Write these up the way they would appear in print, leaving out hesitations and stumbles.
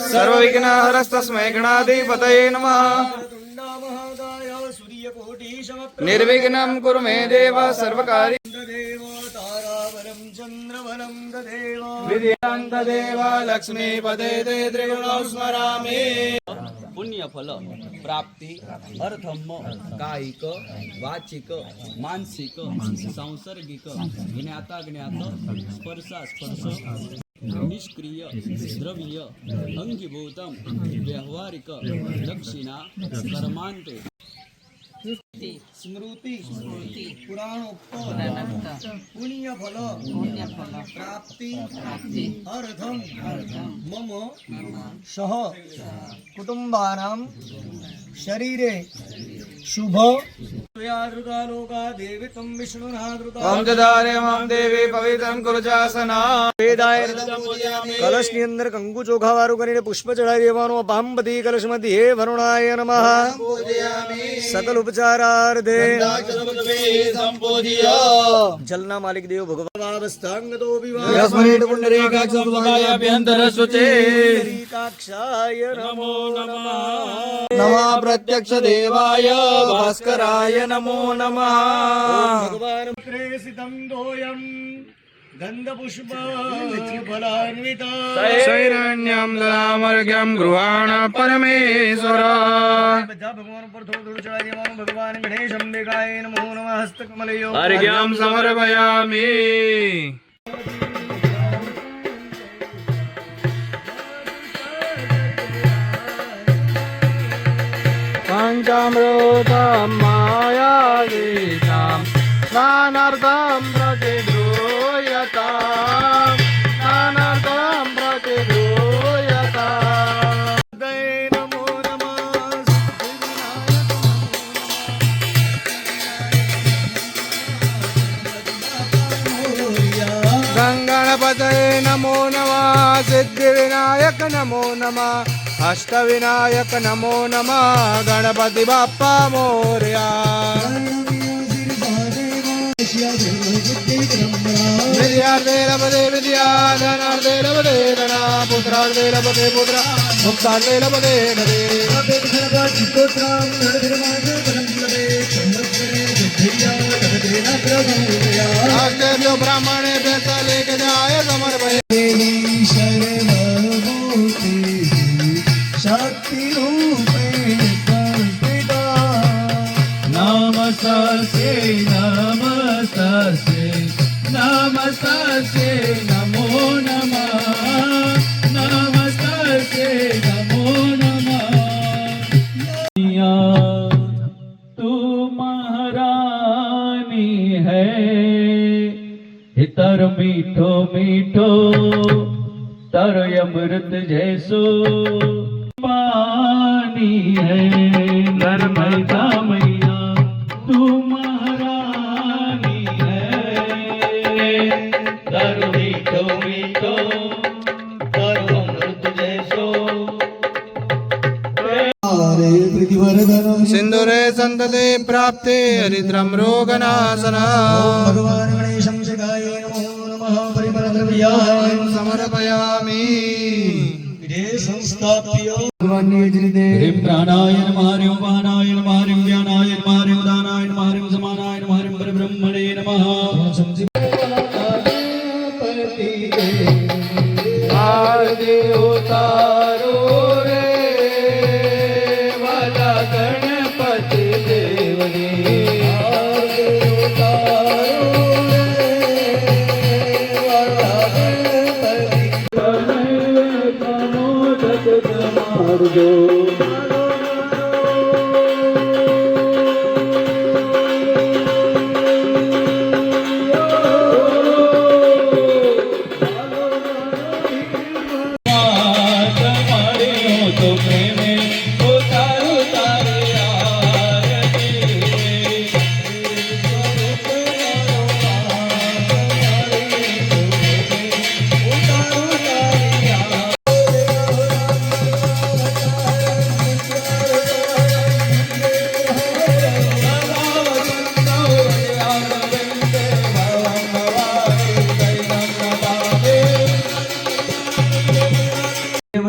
सर्वविघ्नहरस्तस्मै गणाधिपतये नमः। निर्विघ्नं कुरु मे देव सर्वकार्य विद्यान्तदेव लक्ष्मीपदे ते त्रिगुणौ स्मरामि। पुण्यफल प्राप्ति अर्थम कायिक वाचिक मानसिक सांसर्गिक ज्ञाता ज्ञात स्पर्शा स्पर्श निष्क्रिय द्रव्य अंगीभूतम व्यवहारिक दक्षिणा कर्मांते स्मृति पुराणोक्त पुण्यफल प्राप्ति अर्थम मम सह कुटुंबानां शरीरे शुभ ओम ददारे मां देवी पवित्रं कुरु शासना। वेदाय कलश ની અંદર કંકુ ચોખા વાળું કરીને પુષ્પ ચડાવી દેવાનું. પાંબતી કલશ મધ્યે વરુણાય નમઃ. સકલ ઉપચારાર્થે જલના માલિક દેવ ભગવાન અવસ્થાંગતો યસ્મૈ પુંડરીકાક્ષાય નમો નમઃ. नमः प्रत्यक्ष देवाय भास्कराय नमो नमः। भगवान प्रेषितं दोयं गन्धपुष्प फलान्विता शैरण्यं ददामर्घ्यं गृहाण परमेश्वर। બધા ભગવાન ઉપર થોડું ચડાવી દેવાનું. ભગવાન ગણેશ અંબિકાય નમો નમઃ. હસ્તકમલયો अर्घ्यं समर्पयामि। पंचामृतं मायावीतं स्नानार्थं प्रतिगृह्यतां स्नानार्थं प्रतिगृह्यताम्। नमो नमः. गणपतये नमो नमः। सिद्धिविनायक नमो नमः। अष्टविनायक नमो नमः। गणपति बाप्पा मोरया। विद्यार्थे लभते विद्या धनार्थे लभते धना पुत्रार्थे लभते पुत्र मुक्तार्थे लभते गते। जो ब्राह्मणे पैसा लेके जाए समर्पय शक्ति रूपेण कल्पिता। नमस्ते नमस्ते नमस्ते नमो नमः नमस्ते नमो नमः। तू महारानी है इतर मीठो मीठो तर अमृत जैसो पानी है नर्मदा मैया तू महारानी है तर मीठो मीठो तर अमृत जैसो। सिंदूरे संतते प्राप्ते हरिद्रम रोगनाशना। भगवान गणेशं शिखाय नमो नमः. परिमलद्रव्याय समर्पयामि। संस्थाप्य ह्रीं प्राणाय नमः ह्रीं उपानाय नमः ह्रीं ज्ञानाय नमः ह्रीं उदानाय नमः ह्रीं समानाय नमः ह्रीं परब्रह्मणे नमः। आरती उतारो रे वाला गणपति देवनी। आरती उतारो रे वाला गणपति।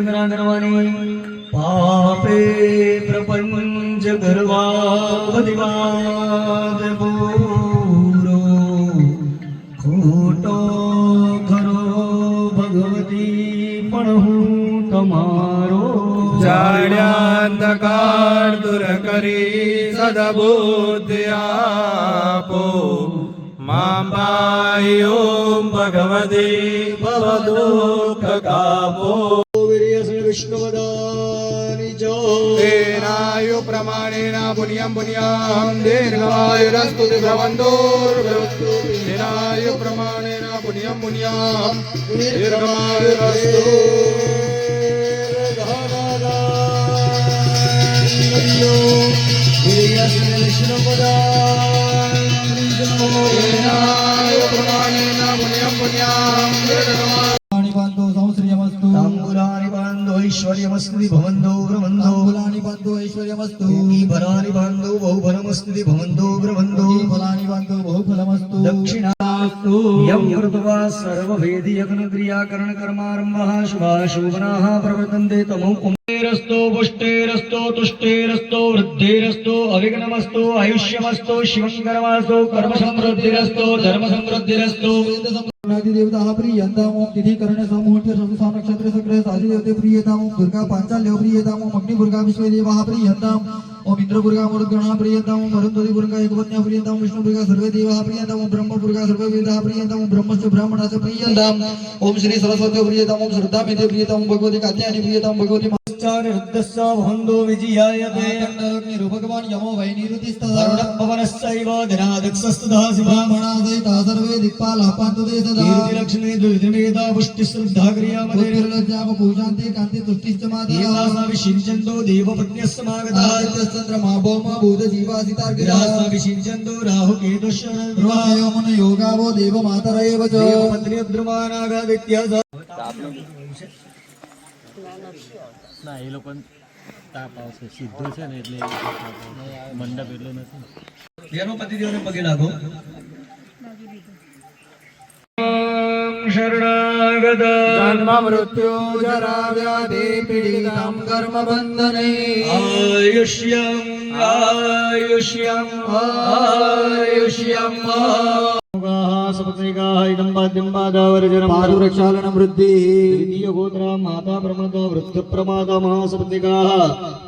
वंदना करवानी पापे प्रपंच करवा बदिवाद पूरो खोटो खरो भगवती पण हूँ तमारो जाड्यांधकार दूर करी सदबुद्धि आपो मांबाई ओम भगवती भवदुःख कापो विष्णुवदानि जो तेनायु प्रमाणेन पुण्यं पुण्यां दीर्घायुरस्तु भ्रवन्तोर्भवन्तु तेनायु प्रमाणेन पुण्यं पुण्यां दीर्घायुरस्तु तेनायु प्रमाणेन पुण्यं पुण्यां दीर्घायुरस्तु ताम्बूलानि बान्धो ऐश्वर्यमस्ति भवन्तो ब्रह्मन्तो फलानि बन्धु ऐश्वर्यमस्तु भरानि बान्धो बहुफलमस्ति भवन्तो ब्रह्मन्तो फलानि बन्धु बहुफलमस्तु दक्षिणास्तु यं कृत्वा सर्ववेदि यज्ञक्रियाकरण कर्मारम्भः शुभाशोभनाः प्रवर्तन्ते तमो कुम्भेरस्तो पुष्टेरस्तो तुष्टेरस्तो वृद्धेरस्तो अविघ्नमस्तो आयुष्यमस्तो शिवं कर्मास्तो कर्म समृद्धिरस्तो धर्म समृद्धिरस्तो देवता प्रियंताम ओम तिथि कर्ण समूहत्य संस्थान नक्षत्र सग्रह साधि देवते प्रियताम ओम दुर्गा पांचाल्य प्रियताम ओम अग्नि दुर्गा विश्वदेवा प्रियंताम ओम इंद्र दुर्गा मरुद्गणा प्रियताम ओम अरुंधति दुर्गा एकवन्या प्रियताम विष्णु दुर्गा सर्वे देवा प्रियताम ओम ब्रह्म दुर्गा सर्वे वेदा प्रियताम ओम ब्रह्मस्य ब्राह्मणास्य प्रियताम ओम श्री सरस्वती प्रियताम ओम श्रद्धा मेते प्रियताम ओम भगवती कात्यायनी प्रियताम भगवती चारिर्दस्सा भवन्तो विजयायते भगवान यमो वै निरुतिस्तः वरुणः पवनश्चैव दिनादिक्सस्तदा ब्राह्मणासहिता सर्वे दिक्पालः पान्तु ते सदा कीर्तिलक्ष्मी दुर्दिमेधा पुष्टिश्रद्धा क्रियामते ज्योतिर्लज्जाव पूजान्ते कान्ति तुष्टिश्च मातरः देवासा विषिञ्चन्तो देवपत्न्यः समागतः आदित्यश्चन्द्रमा भौमा भूतजीवासितार्गिरः देवासा विषिञ्चन्तो राहुकेतुश्चरः ध्रुवायो मन योगावो देवमातर एव च देवपत्न्यः ध्रुवानागादित्या ના એ લોકો તાપ આવશે સીધો છે ને એટલે મંડપ એટલો નથી ધર્મપતિદેવને પગે લાગો શરણાગત જન્મ મૃત્યુ જરા વ્યાધિ પીડિતામ કર્મ બંધને આયુષ્યમ આયુષ્યમ આયુષ્યમ पारुरक्षालन वृद्धि गोत्रा माता प्रमाता वृद्ध प्रमाता महासपत्निकाः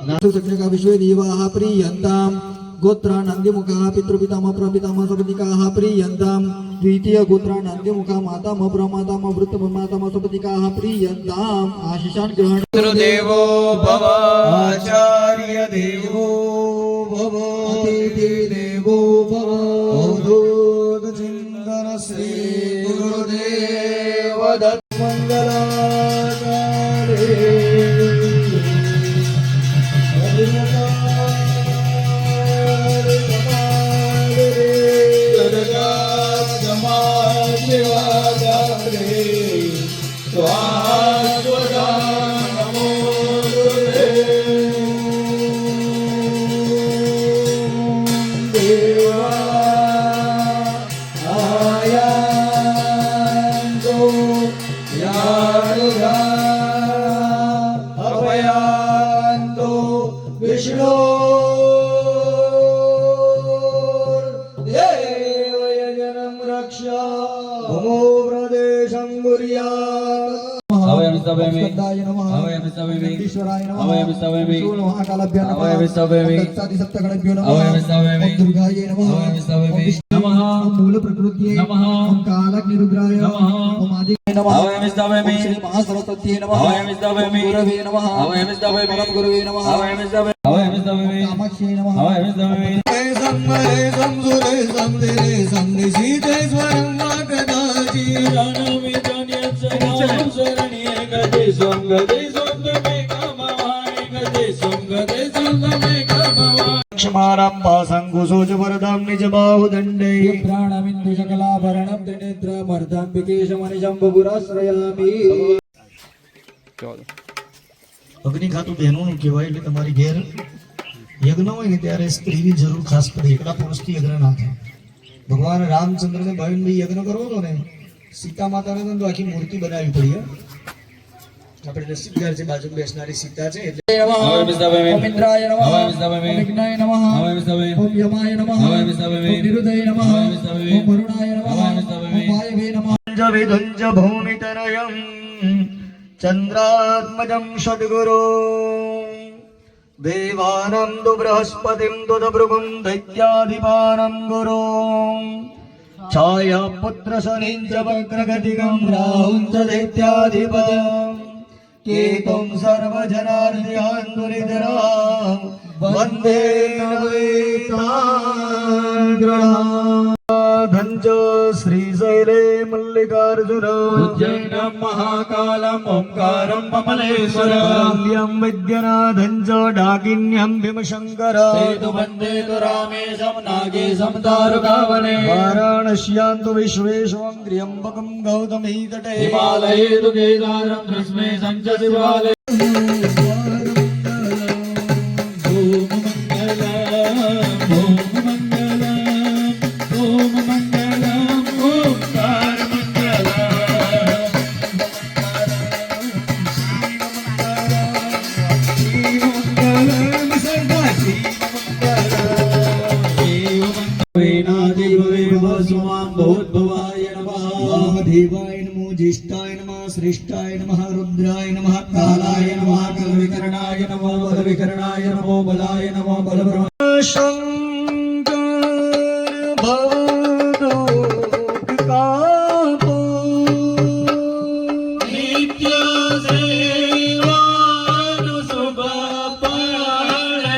नाथुचक्रिका विश्वदेवाः प्रीयन्ताम् गोत्रानन्दिमुखाः पितृपितामह प्रपितामह सपत्निकाः प्रीयन्ताम् द्वितीय गोत्रानन्दिमुखा मातामह प्रमातामह वृद्ध प्रमातामह सपत्निकाः प्रीयन्ताम् आशीषान् ग्रहण देवो भव आचार्य देवो भव अतिथि देवो भव अवधूत चिन्तन श्री गुरुदेव दत्त मंगलाकारे स्कंदाय नमः ईश्वराय नमः महाकालाभ्यां नमः सप्तगणभ्यो नमः दुर्गायै नमः मूल प्रकृत्यै नमः कालग्निरुद्राय नमः आदि नमः श्री महासरस्वत्यै नमः गुरवे नमः परम गुरवे नमः कामाक्ष्यै नमः संकुशोच वरदां निज बाहुदण्डे प्राणमिन्दु शकलाभरणं त्रिनेत्रमर्धाम्बिकेशमनिशं बभुराश्रयामि અગ્નિ ખાતું બહેનોનું કહેવાય એટલે તમારી ઘેર યજ્ઞ હોય ને ત્યારે સ્ત્રીની જરૂર ખાસ પડે એકલા પુરુષથી યજ્ઞ ના થાય ભગવાન રામચંદ્રને ભાઈ યજ્ઞ કરવો હતો ને સીતા માતાને તો આખી મૂર્તિ બનાવવી પડી આપણે નસીબદાર છે બાજુ બેસનારી સીતા છે એટલે હવે મિસ્તાભાઈ ઓમ ઇન્દ્રાય નમઃ હવે મિસ્તાભાઈ ઓમ વિઘ્નાય નમઃ હવે મિસ્તાભાઈ ઓમ યમાય નમઃ હવે મિસ્તાભાઈ ઓમ નિરુદય નમઃ હવે મિસ્તાભાઈ ઓમ વરુણાય નમઃ હવે મિસ્તાભાઈ ઓમ વાયવે નમઃ વિધુંજ ભૂમિતનયં ચંદ્રાત્મજં સદ્ગુરો દેવાનાં તુ બૃહસ્પતિં તુદભૃગું દૈત્યાધિપાનાં ગુરો છાયા પુત્ર શનિં ચ વક્રગતિકં રાહું ચ દૈત્યાધિપતિં કેતું સર્વજનાર્દયાન્તુરિધરા વંદે નવેતાગ્રહાધંચ શ્રીશૈલે મલ્લિકાર્જુન ઉજ્જૈનમ મહાકાલમ ઓમકારમ મમલેશ્વરમ વિદ્યનાથં ચ ડાકિન્યં ભીમશંકર સેતુ વંદે તુ રામેશમ નાગેશમ તારકાવને વારાણસ્યાં તુ વિશ્વેશ્વરં ત્ર્યંબકં ગૌતમી તટે હિમાલયે તુ કેદારમ તસ્મે સંચ શિવાલય देवाय नमो ज्येष्ठाय नमः श्रेष्ठाय नमः रुद्राय नमः कालाय नमः कलविकरणाय नमो बलविकरणाय नमो बलाय नमो बलब्रह्म शंकर भवदोत्कापो नित्य सेवानु शुभ पालयापो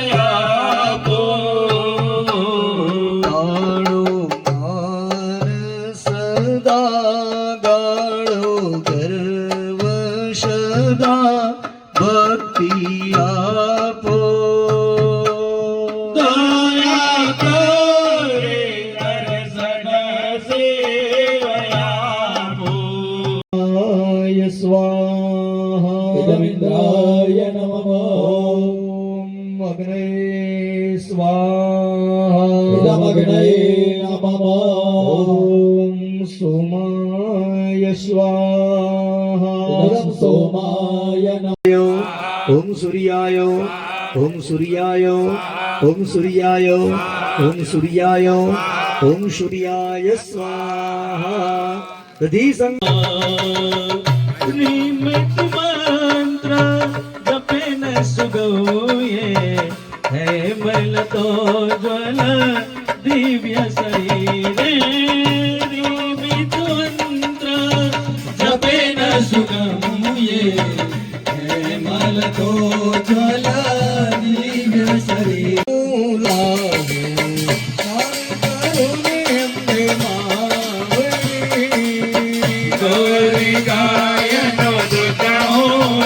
गाणो मान सदा गाणो गर्व सदा भक्ति आपो दया करे दर्शन सेवयापो आय स्वाहा इदमिन्द्राय नमः ॐ अग्ने स्वाहा इदमग्नये नमः ॐ सोमाय स्वाहा इदं सोमाय नमः ॐ सूर्याय ॐ सूर्याय ॐ सूर्याय ॐ सूर्याय ॐ सूर्याय स्वाहा दधी निमित्त मंत्र जपे न सुगोये है मल तो ज्वल दिव्य शरीरे निमित्त मंत्र जपे न सुगोये है मल तो ज्वल दिव्य शरीर ગાયનો દૂત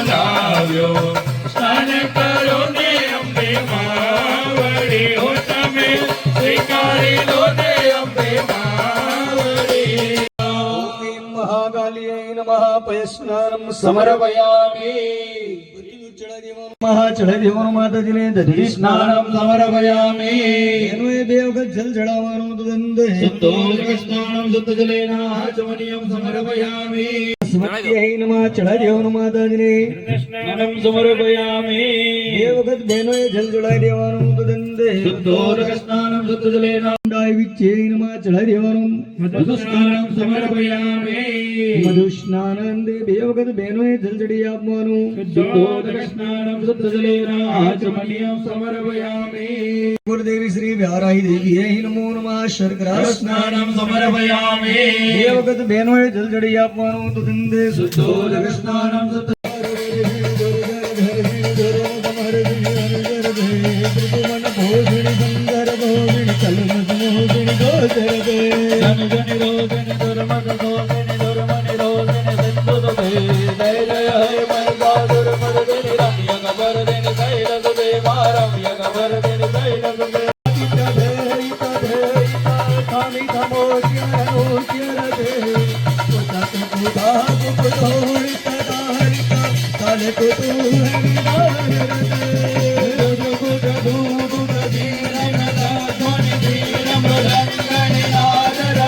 લાવ્યો સ્નાન કરો ને અંબે માવડી હો તમે સ્વીકારી લો ને અંબે માવડી મહાકાલ્યે નમઃ પયસ્નાનમ સમર્પયામિ ચડાદેવાનું માતાજીને દધી સ્નાનમ સમર્પયામિ એનું એ બે વખત જલ ચડાવવાનું દંડે શુદ્ધોદકસ્નાનમ શુદ્ધજલેન આચમનીયમ સમર્પયામિ સ્મત્યૈ નમઃ ચડાદેવાનું માતાજીને સ્નાનમ સમર્પયામિ બે વખત બહેનોએ જલ ચડાવી દેવાનું દંડે શુદ્ધોદકસ્નાનમ શુદ્ધજલેન ડાય વિચ્છેય નમઃ ચડાવી દેવાનું મધુસ્નાનમ સમર્પયામિ મધુ સ્નાનંદે બે વખત બહેનોએ જલ ચડી આપવાનું શુદ્ધોદકસ્નાનમ શુદ્ધજલેન આચમનીયમ સમર્પયામિ ગુરુદેવી શ્રી વ્યારાહી દેવી નમો નમઃ શર્કરા સ્નાનમ સમર્પયામિ બે વખત બહેનોએ જલ ચડી આપવાનું દંડે શુદ્ધોદકસ્નાનમ શુદ્ધ જનજનિ રોગનિ દુર્મગ ગોગનિ દુર્મનિ રોગનિ સંતુત જય જય હે મૈદાસુર મદદિનિ રમ્ય ગબરદિનિ શૈલ સુદે મારમ્ય ગબરદિનિ શૈલ સુદે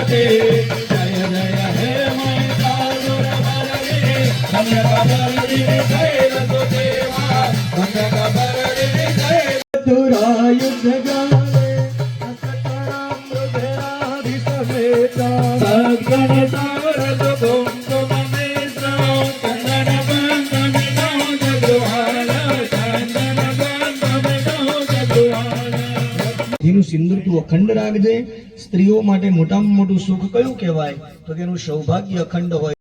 જય જય હે મૈદાસુર મદદિનિ રમ્ય જેનું સિંદૂર તું અખંડ રાખજે. સ્ત્રીઓ માટે મોટામાં મોટું સુખ કયું કહેવાય તો કે એનું સૌભાગ્ય અખંડ હોય.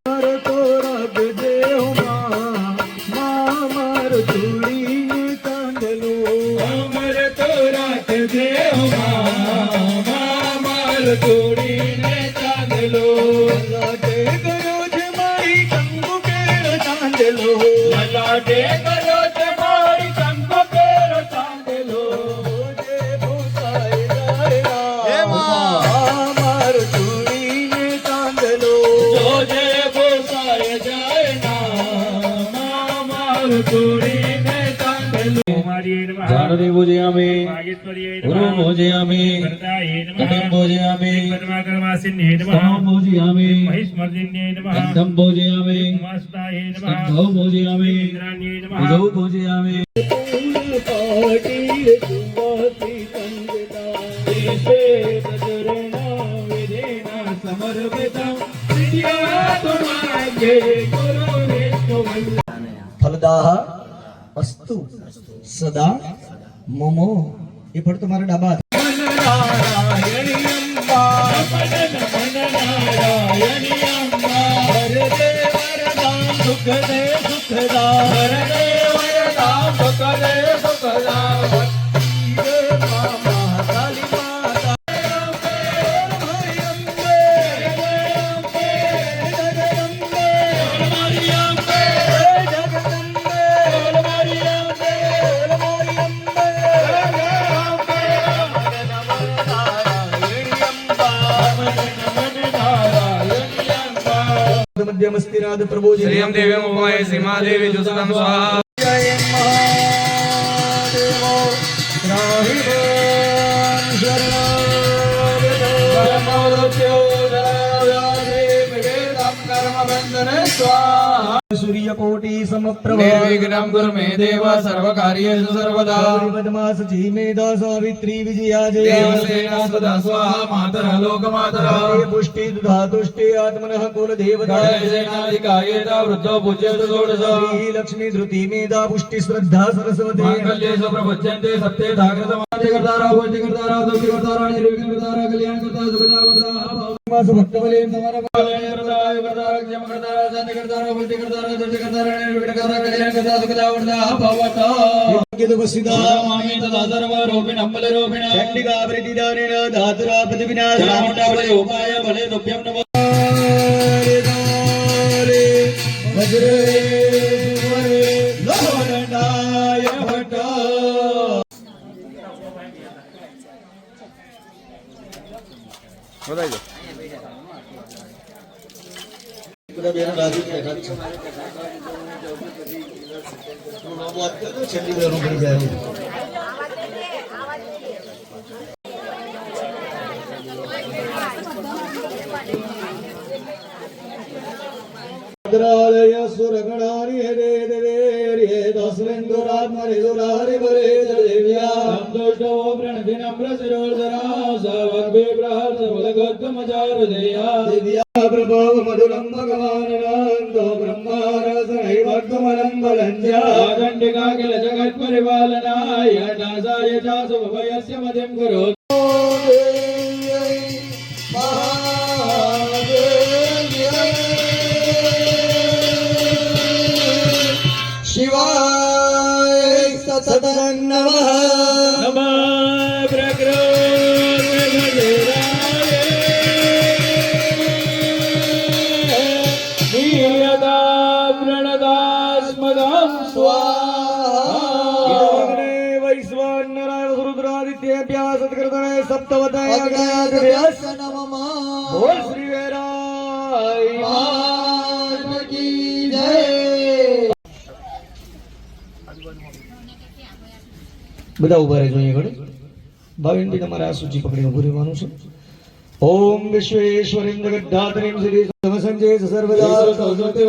जानते पूजयामि गुरु पूजयामि कटिं पूजयामि स्तवं पूजयामि गन्धं पूजयामि स्कन्धौ पूजयामि भुजौ पूजयामि ફલદાહ અસ્તુ સદા મમ. એ ફળ તમારા ડાબા મધ્યમસ્તિનાદ પ્રભુ श्रियं देवीं उपाय सीमादेवी जुष्टं स्वाहा सूर्यकोटि समप्रभ निर्विघ्नं कुरु मे देव सर्वकार्येषु सर्वदा पद्मास जीमेधा सावित्री विजया जया देवसेना सदा स्वाहा मातरः लोकमातरः पुष्टि धातुष्टि आत्मनः कुलदेवता सेनाधिकायेता वृद्धो पूज्यते षोडश श्री लक्ष्मी धृति मेधा पुष्टि श्रद्धा सरस्वती मांगल्येषु प्रपद्यन्ते सत्ये धाकृतमाते कर्तारा भवति कर्तारा दुःखि कर्तारा निर्विघ्न कर्तारा कल्याण कर्ता सुखदा वर्धा मास भक्तबले समाना कर्ताय कर्तारा जम कर्तारा शांति कर्तारा भवति कर्तारा दुःखि कर्तारा निर्विघ्न कर्तारा कल्याण कर्ता सुखदा वर्धा भवता यदुपसिदा मामे तदा सर्व रूपिण अम्बल रूपिण चंडिका प्रतिदानेन धातुरापति विनाश रामोटावले उपाय भले तुभ्यं नमः वज्रे लोहदंडाय भट्ट બધા બેનો રાજી બેઠા છે વાત કરો છેલ્લી બેનો પડી જાય द्रालय सुरगणारि हरे देवे दस्वेन्दुरात्मरे दुरारि बरे देव्या संतुष्टो प्रणतिनम्र शिरोधरा सवग्भे प्रहर्ष मुदगोत्तमचारुदेया दिव्या प्रभाव मधुरं भगवान् नन्दो ब्रह्मारसनै भक्तमलं बलञ्जा दण्डिका किल जगत्परिपालनाय दासाय चासुभयस्य मतिं करोतु शिवाय सततं नमः नमः प्रकृतिर्वज्राय प्रणदास्मदं स्वाहा वैश्वानराय रुद्रादित्येभ्यः सत्कृतये सप्तवतये नमः बोल श्री वेराय महाराज की जय બધા ઉભા રહેજો અહીંયા આગળ ભાવિનભાઈ તમારે આ સૂચિ પકડી ઉભું રહેવાનું છે ઓમ વિશ્વેશ્વરીમ જગદ્ધાત્રીમ શ્રી संजय सर्वदा सर्वदा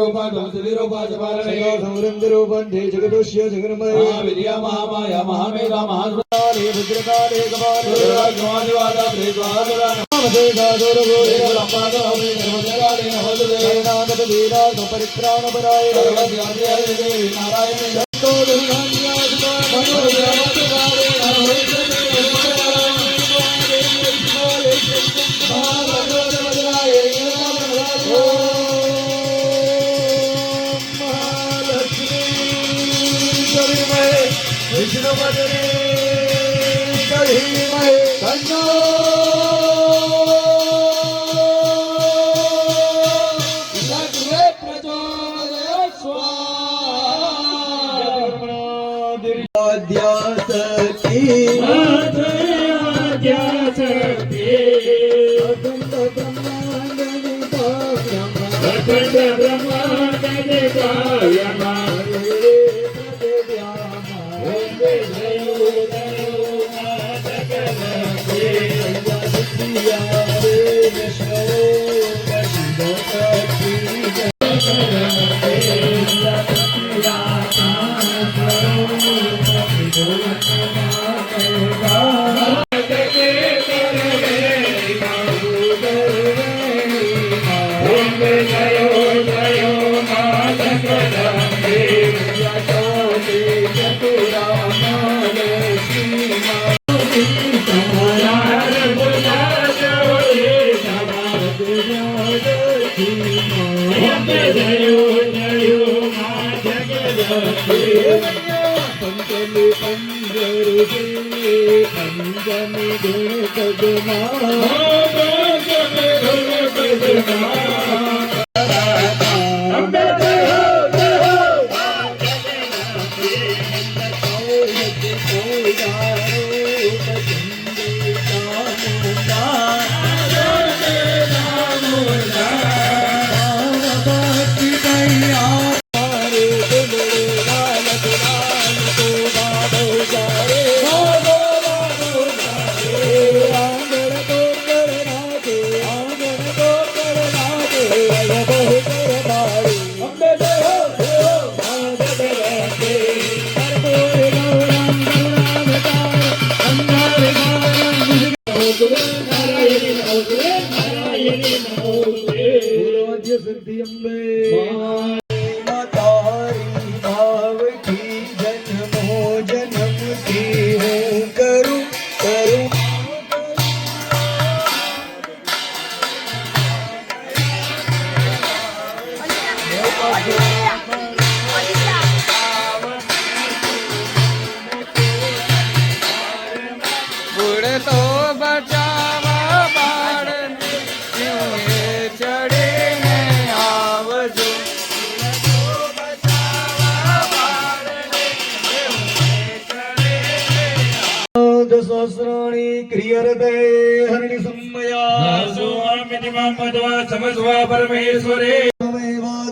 संवृंदरूपन्ते जगदोष्य जगन्मय विद्या महामाया महामेधा महाकाले भद्रकाले कपाले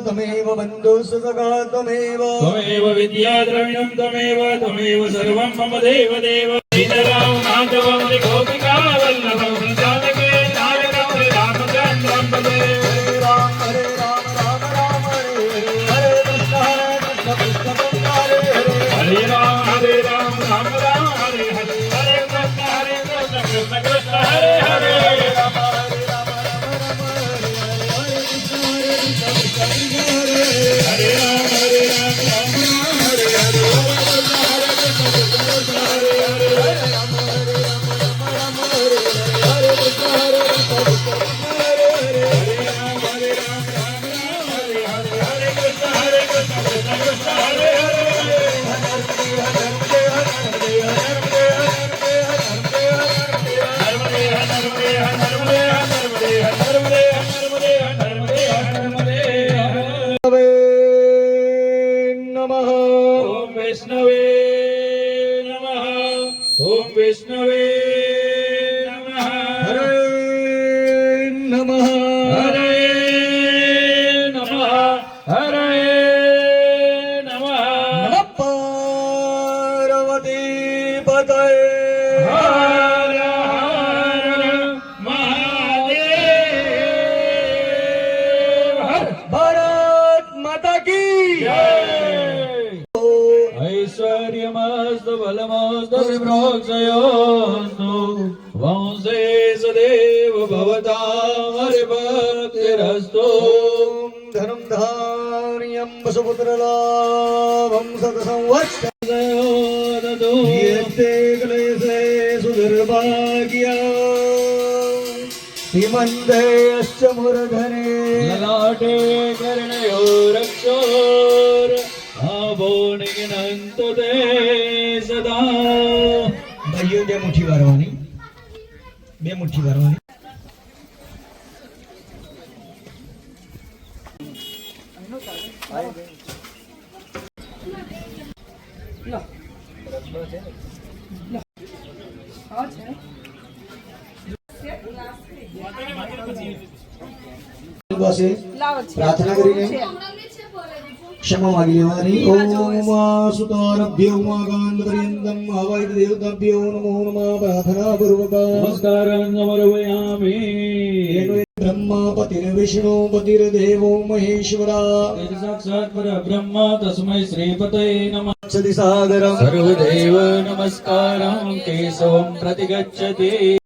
तमेव बन्धुः सखा तमेव विद्या द्रविणं त्वमेव सर्वं मम देव देव सीताराम माधवं गोपिका वल्लभं संसारके नायकं रामचन्द्रं भजे राम हरे राम राम राम हरे हरे कृष्ण कृष्ण हरे हरे राम राम राम हरे हरे हरे कृष्ण कृष्ण हरे हरे बलमस्तप्रोक्षयोस्तु वंशे सदैव भवतां हरिभक्तिरस्तु धनं धान्यं वसुपुत्रलाभं शतसंवत्सरं यत्ते क्लेशे सुदुर्भाग्या हिमन्देश्च मूर्धने ललाटे कर्णयो रक्षोर आभो निघ्नन्तु ते सदा ભાઈઓ બે મુઠ્ઠી વારવાની પાસે પ્રાર્થના કરીને ક્ષમા માંગી લેવાની ઓમ સુતારભ્યો ઉમાકાંત પર્યંતમ હવાય દેવતાભ્યો નમો નમઃ પ્રાર્થના પૂર્વક नमस्कारं समर्पयामि બ્રહ્મા પતિર વિષ્ણુ પતિર દેવો મહેશ્વરા साक्षात् परब्रह्म तस्मै श्रीपतये नमः સદી સાગરમ सर्वदेव नमस्कारं केशवं प्रतिगच्छति